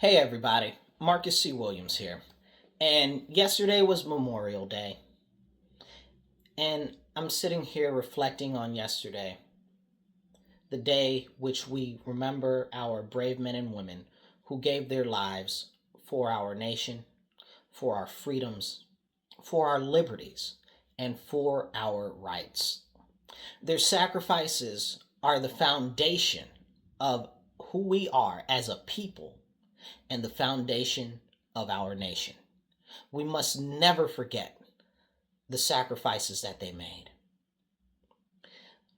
Hey everybody, Marcus C. Williams here. And yesterday was Memorial Day. And I'm sitting here reflecting on yesterday, the day which we remember our brave men and women who gave their lives for our nation, for our freedoms, for our liberties, and for our rights. Their sacrifices are the foundation of who we are as a people and the foundation of our nation. We must never forget the sacrifices that they made.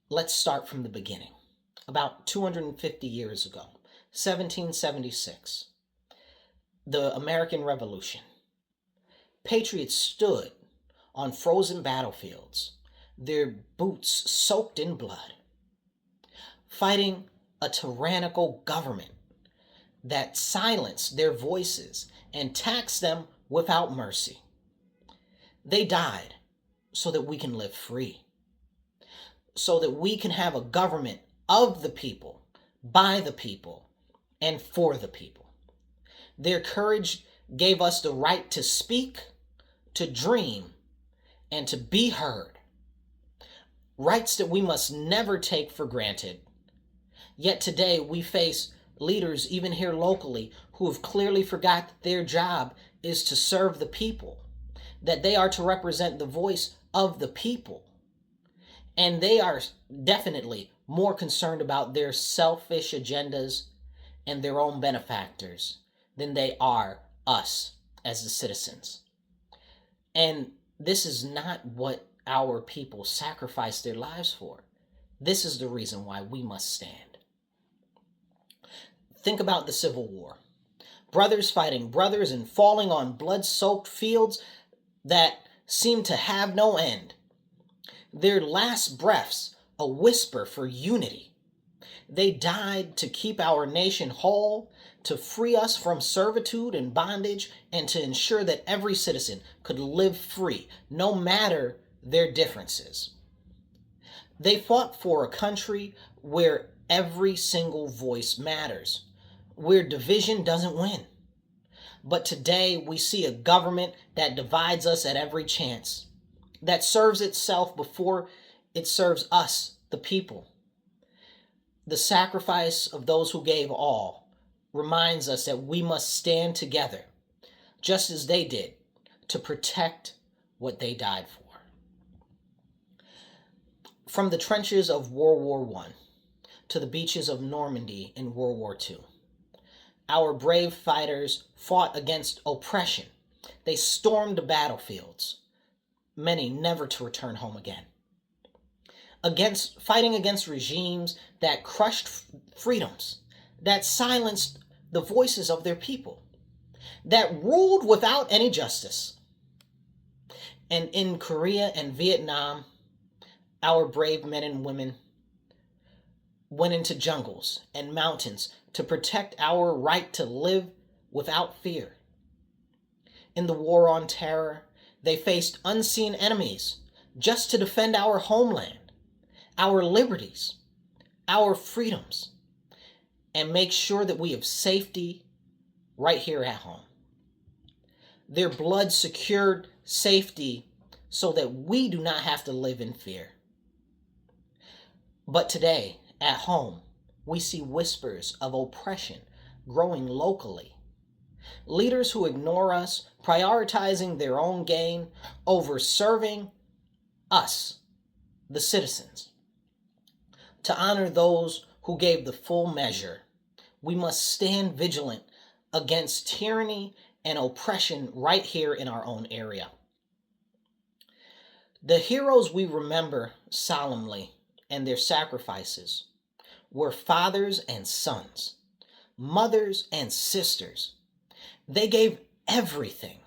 Let's start from the beginning. About 250 years ago, 1776, the American Revolution. Patriots stood on frozen battlefields, their boots soaked in blood, fighting a tyrannical government that silenced their voices and taxed them without mercy. They died so that we can live free, so that we can have a government of the people, by the people, and for the people. Their courage gave us the right to speak, to dream, and to be heard. Rights that we must never take for granted. Yet today we face leaders, even here locally, who have clearly forgot that their job is to serve the people, that they are to represent the voice of the people. And they are definitely more concerned about their selfish agendas and their own benefactors than they are us as the citizens. And this is not what our people sacrificed their lives for. This is the reason why we must stand. Think about the Civil War. Brothers fighting brothers and falling on blood-soaked fields that seemed to have no end. Their last breaths, a whisper for unity. They died to keep our nation whole, to free us from servitude and bondage, and to ensure that every citizen could live free, no matter their differences. They fought for a country where every single voice matters, where division doesn't win. But today we see a government that divides us at every chance, that serves itself before it serves us, the people. The sacrifice of those who gave all reminds us that we must stand together, just as they did, to protect what they died for. From the trenches of World War I to the beaches of Normandy in World War II, our brave fighters fought against oppression. They stormed the battlefields, many never to return home again. Fighting against regimes that crushed freedoms, that silenced the voices of their people, that ruled without any justice. And in Korea and Vietnam, our brave men and women went into jungles and mountains to protect our right to live without fear. In the war on terror, they faced unseen enemies just to defend our homeland, our liberties, our freedoms, and make sure that we have safety right here at home. Their blood secured safety so that we do not have to live in fear. But today, at home, we see whispers of oppression growing locally. Leaders who ignore us, prioritizing their own gain over serving us, the citizens. To honor those who gave the full measure, we must stand vigilant against tyranny and oppression right here in our own area. The heroes we remember solemnly and their sacrifices were fathers and sons, mothers and sisters. They gave everything.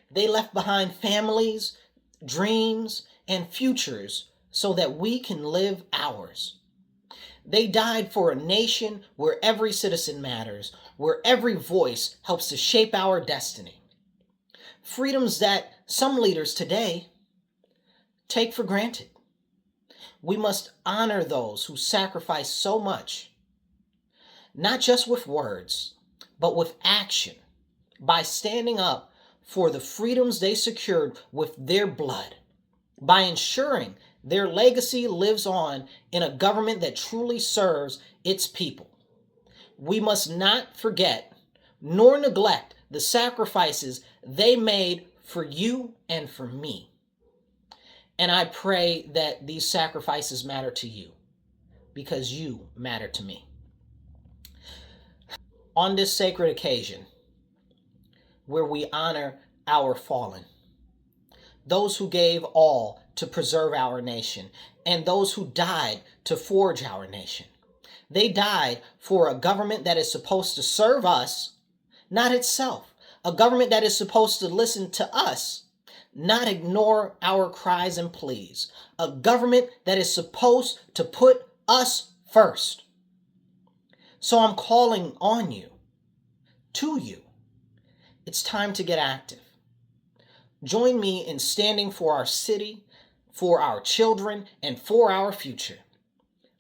They left behind families, dreams, and futures so that we can live ours. They died for a nation where every citizen matters, where every voice helps to shape our destiny. Freedoms that some leaders today take for granted. We must honor those who sacrifice so much, not just with words, but with action, by standing up for the freedoms they secured with their blood, by ensuring their legacy lives on in a government that truly serves its people. We must not forget nor neglect the sacrifices they made for you and for me. And I pray that these sacrifices matter to you because you matter to me. On this sacred occasion, where we honor our fallen, those who gave all to preserve our nation, and those who died to forge our nation. They died for a government that is supposed to serve us, not itself. A government that is supposed to listen to us, not ignore our cries and pleas. A government that is supposed to put us first. So I'm calling on you, to you. It's time to get active. Join me in standing for our city, for our children, and for our future.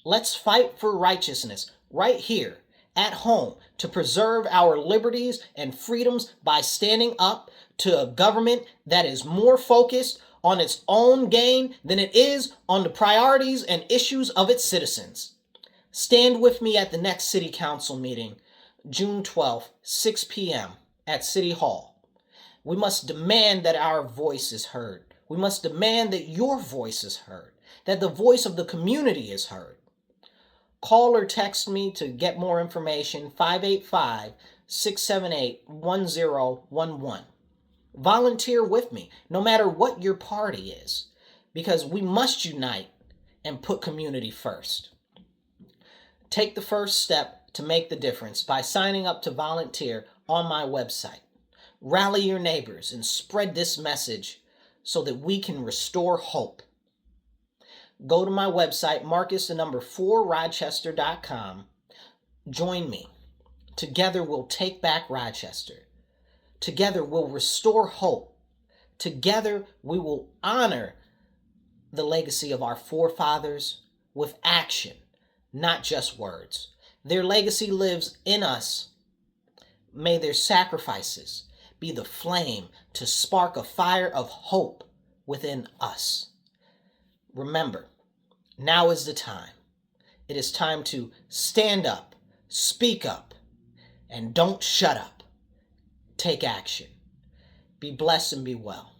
Let's fight for righteousness right here at home to preserve our liberties and freedoms by standing up to a government that is more focused on its own gain than it is on the priorities and issues of its citizens. Stand with me at the next City Council meeting, June 12th, 6 p.m. at City Hall. We must demand that our voice is heard. We must demand that your voice is heard, that the voice of the community is heard. Call or text me to get more information, 585-678-1011. Volunteer with me, no matter what your party is, because we must unite and put community first. Take the first step to make the difference by signing up to volunteer on my website. Rally your neighbors and spread this message so that we can restore hope. Go to my website, Marcus4Rochester.com. Join me. Together we'll take back Rochester. Together we'll restore hope. Together we will honor the legacy of our forefathers with action, not just words. Their legacy lives in us. May their sacrifices be the flame to spark a fire of hope within us. Remember, now is the time. It is time to stand up, speak up, and don't shut up. Take action. Be blessed and be well.